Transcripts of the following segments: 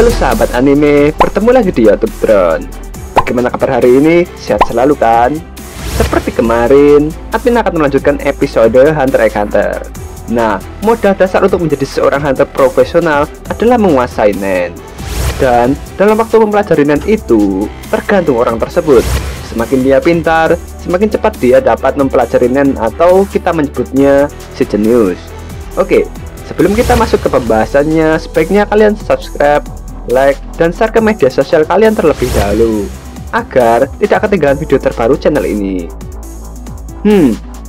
Halo sahabat anime, bertemu lagi di YouTube Drone. Bagaimana kabar hari ini? Sehat selalu kan? Seperti kemarin, admin akan melanjutkan episode Hunter x Hunter. Nah, modal dasar untuk menjadi seorang hunter profesional adalah menguasai Nen. Dan dalam waktu mempelajari Nen itu, tergantung orang tersebut. Semakin dia pintar, semakin cepat dia dapat mempelajari Nen atau kita menyebutnya si jenius. Oke, sebelum kita masuk ke pembahasannya, sebaiknya kalian subscribe, like, dan share ke media sosial kalian terlebih dahulu agar tidak ketinggalan video terbaru channel ini.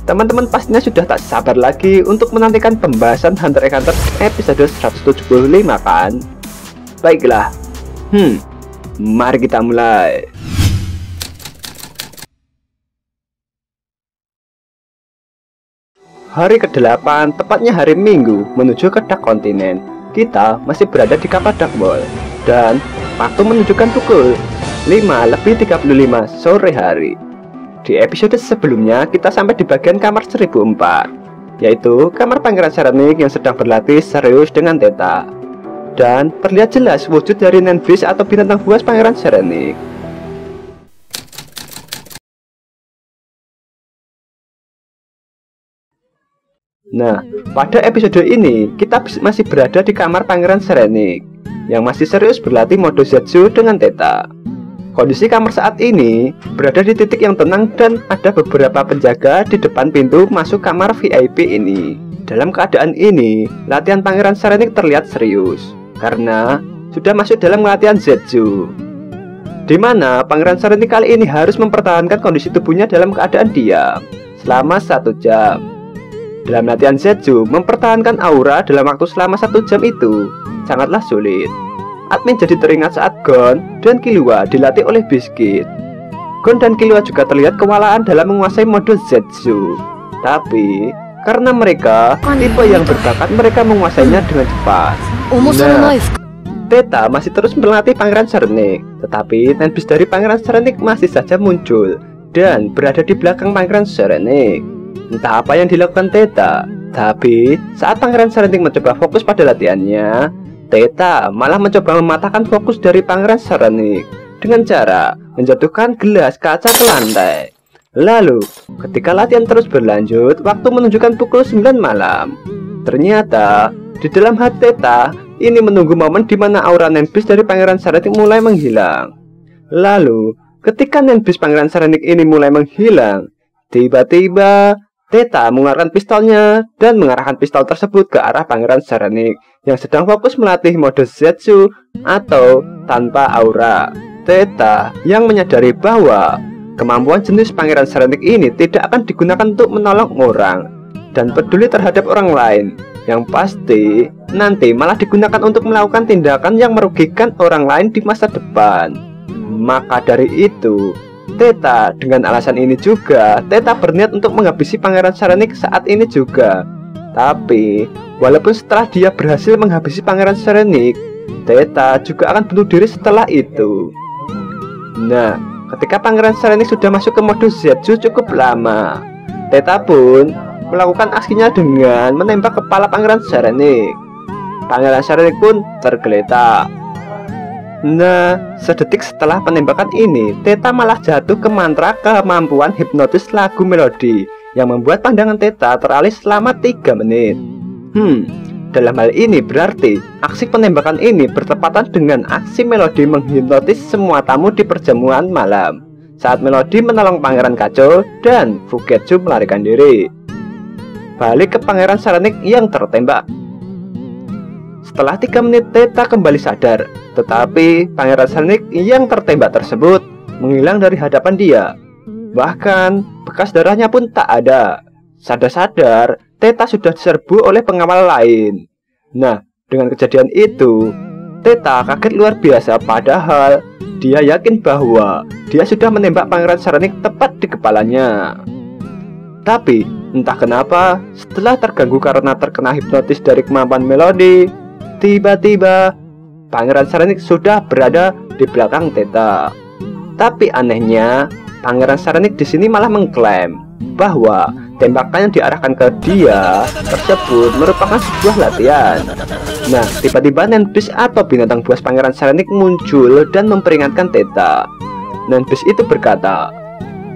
Teman-teman pastinya sudah tak sabar lagi untuk menantikan pembahasan Hunter x Hunter episode 175 kan? Baiklah, mari kita mulai. Hari ke-8, tepatnya hari Minggu, menuju ke Dark Continent. Kita masih berada di kapal Dark Ball, dan waktu menunjukkan pukul 5:35 sore hari. Di episode sebelumnya, kita sampai di bagian kamar 1004, yaitu kamar Pangeran Serenic yang sedang berlatih serius dengan Theta. Dan terlihat jelas wujud dari Nenfish atau binatang buas Pangeran Serenic. Nah, pada episode ini, kita masih berada di kamar Pangeran Serenic yang masih serius berlatih mode Zetsu dengan Theta. Kondisi kamar saat ini berada di titik yang tenang dan ada beberapa penjaga di depan pintu masuk kamar VIP ini. Dalam keadaan ini, latihan Pangeran Serenic terlihat serius karena sudah masuk dalam latihan Zetsu, di mana Pangeran Serenic kali ini harus mempertahankan kondisi tubuhnya dalam keadaan diam selama 1 jam. Dalam latihan Zetsu, mempertahankan aura dalam waktu selama 1 jam itu sangatlah sulit. Admin jadi teringat saat Gon dan Killua dilatih oleh Biscuit. Gon dan Killua juga terlihat kewalahan dalam menguasai mode Zetsu. Tapi, karena mereka tipe yang berbakat, mereka menguasainya dengan cepat. Nah, Theta masih terus melatih Pangeran Serenic, tetapi Nenfish dari Pangeran Serenic masih saja muncul dan berada di belakang Pangeran Serenic. Entah apa yang dilakukan Theta, tapi saat Pangeran Serenic mencoba fokus pada latihannya, Theta malah mencoba mematahkan fokus dari Pangeran Serenic dengan cara menjatuhkan gelas kaca ke lantai. Lalu, ketika latihan terus berlanjut, waktu menunjukkan pukul 9 malam. Ternyata, di dalam hati Theta, ini menunggu momen di mana aura Nenfish dari Pangeran Serenic mulai menghilang. Lalu, ketika Nenfish Pangeran Serenic ini mulai menghilang, tiba-tiba Theta mengeluarkan pistolnya dan mengarahkan pistol tersebut ke arah Pangeran Serenic yang sedang fokus melatih mode Zetsu atau tanpa aura. Theta yang menyadari bahwa kemampuan jenis Pangeran Serenic ini tidak akan digunakan untuk menolong orang dan peduli terhadap orang lain, yang pasti nanti malah digunakan untuk melakukan tindakan yang merugikan orang lain di masa depan. Maka dari itu, Theta dengan alasan ini juga, Theta berniat untuk menghabisi Pangeran Serenic saat ini juga. Tapi, walaupun setelah dia berhasil menghabisi Pangeran Serenic, Theta juga akan bunuh diri setelah itu. Nah, ketika Pangeran Serenic sudah masuk ke mode Zetsu cukup lama, Theta pun melakukan aksinya dengan menembak kepala Pangeran Serenic. Pangeran Serenic pun tergeletak. Nah, sedetik setelah penembakan ini, Theta malah jatuh ke mantra kemampuan hipnotis lagu melodi yang membuat pandangan Theta teralih selama 3 menit. Dalam hal ini berarti aksi penembakan ini bertepatan dengan aksi melodi menghipnotis semua tamu di perjamuan malam saat melodi menolong Pangeran Kacau dan Fugetsu melarikan diri. Balik ke Pangeran Serenic yang tertembak. Setelah 3 menit, Theta kembali sadar, tetapi Pangeran Serenic yang tertembak tersebut menghilang dari hadapan dia. Bahkan, bekas darahnya pun tak ada. Sadar-sadar, Theta sudah diserbu oleh pengawal lain. Nah, dengan kejadian itu, Theta kaget luar biasa, padahal dia yakin bahwa dia sudah menembak Pangeran Serenic tepat di kepalanya. Tapi, entah kenapa, setelah terganggu karena terkena hipnotis dari kemampuan melodi, tiba-tiba Pangeran Serenic sudah berada di belakang Theta. Tapi anehnya, Pangeran Serenic di sini malah mengklaim bahwa tembakan yang diarahkan ke dia tersebut merupakan sebuah latihan. Nah, tiba-tiba Nenbis atau binatang buas Pangeran Serenik muncul dan memperingatkan Theta. Nenbis itu berkata,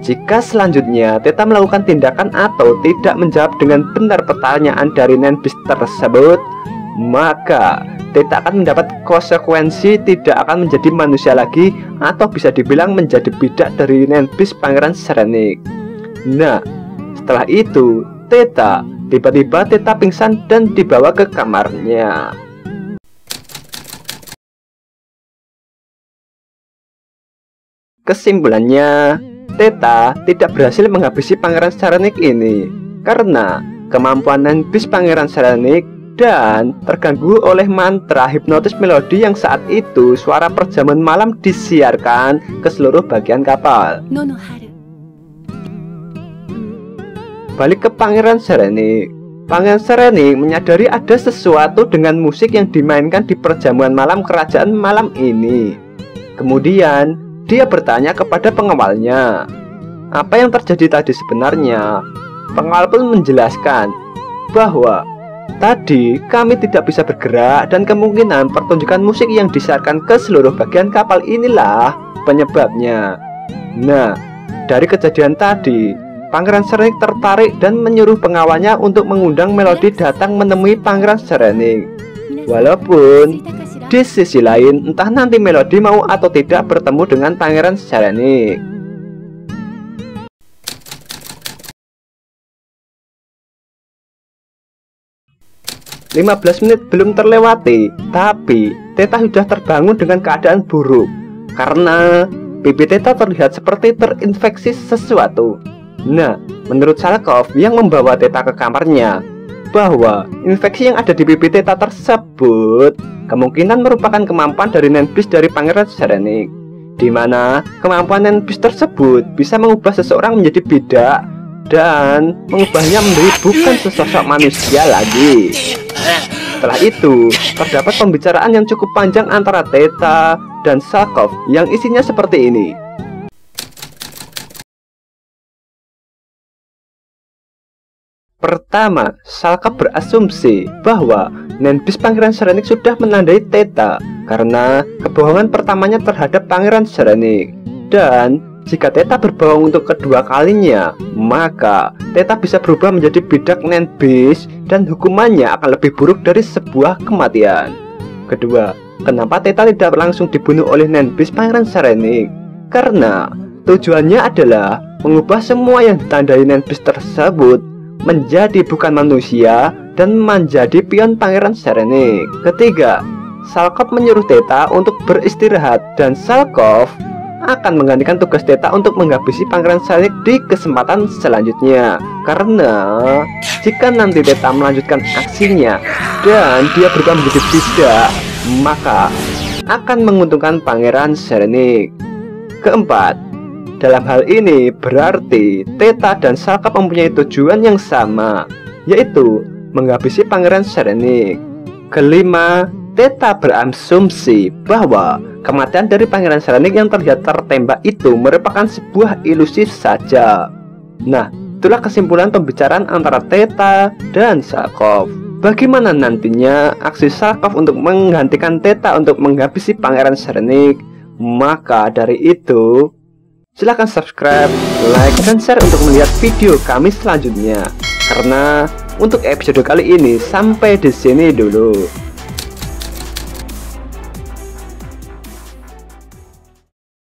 jika selanjutnya Theta melakukan tindakan atau tidak menjawab dengan benar pertanyaan dari Nenbis tersebut, maka Theta akan mendapat konsekuensi, tidak akan menjadi manusia lagi, atau bisa dibilang menjadi bidak dari Nenbis Pangeran Serenik. Nah, setelah itu tiba-tiba Theta pingsan dan dibawa ke kamarnya. Kesimpulannya, Theta tidak berhasil menghabisi Pangeran Serenik ini karena kemampuan Nenbis Pangeran Serenik dan terganggu oleh mantra hipnotis melodi yang saat itu suara perjamuan malam disiarkan ke seluruh bagian kapal. Balik ke Pangeran Serenik. Pangeran Serenik menyadari ada sesuatu dengan musik yang dimainkan di perjamuan malam kerajaan malam ini. Kemudian dia bertanya kepada pengawalnya, apa yang terjadi tadi sebenarnya? Pengawal pun menjelaskan bahwa tadi kami tidak bisa bergerak dan kemungkinan pertunjukan musik yang disiarkan ke seluruh bagian kapal inilah penyebabnya. Nah, dari kejadian tadi, Pangeran Serenik tertarik dan menyuruh pengawalnya untuk mengundang Melody datang menemui Pangeran Serenik. Walaupun di sisi lain, entah nanti Melody mau atau tidak bertemu dengan Pangeran Serenik. Lima 15 menit belum terlewati, tapi Theta sudah terbangun dengan keadaan buruk karena pipi Theta terlihat seperti terinfeksi sesuatu. Nah, menurut Salkov yang membawa Theta ke kamarnya, bahwa infeksi yang ada di pipi Theta tersebut kemungkinan merupakan kemampuan dari Nenbis dari Pangeran Serenik, di mana kemampuan Nenbis tersebut bisa mengubah seseorang menjadi bidak dan mengubahnya menjadi bukan sesosok manusia lagi. Setelah itu, terdapat pembicaraan yang cukup panjang antara Theta dan Salkov yang isinya seperti ini. Pertama, Salkov berasumsi bahwa Nenbis Pangeran Serenik sudah menandai Theta karena kebohongan pertamanya terhadap Pangeran Serenik. Dan jika Theta berbohong untuk kedua kalinya, maka Theta bisa berubah menjadi bidak Nenbis dan hukumannya akan lebih buruk dari sebuah kematian. Kedua, kenapa Theta tidak langsung dibunuh oleh Nenbis Pangeran Serenik? Karena tujuannya adalah mengubah semua yang ditandai Nenbis tersebut menjadi bukan manusia dan menjadi pion Pangeran Serenik. Ketiga, Salkov menyuruh Theta untuk beristirahat dan Salkov akan menggantikan tugas Theta untuk menghabisi Pangeran Serenik di kesempatan selanjutnya. Karena jika nanti Theta melanjutkan aksinya dan dia berubah menjadi bidak, maka akan menguntungkan Pangeran Serenik. Keempat, dalam hal ini berarti Theta dan Salkov mempunyai tujuan yang sama, yaitu menghabisi Pangeran Serenik. Kelima, Theta berasumsi bahwa kematian dari Pangeran Serenik yang terlihat tertembak itu merupakan sebuah ilusi saja. Nah, itulah kesimpulan pembicaraan antara Theta dan Salkov. Bagaimana nantinya aksi Salkov untuk menggantikan Theta untuk menghabisi Pangeran Serenik? Maka dari itu, silahkan subscribe, like, dan share untuk melihat video kami selanjutnya. Karena untuk episode kali ini sampai di sini dulu.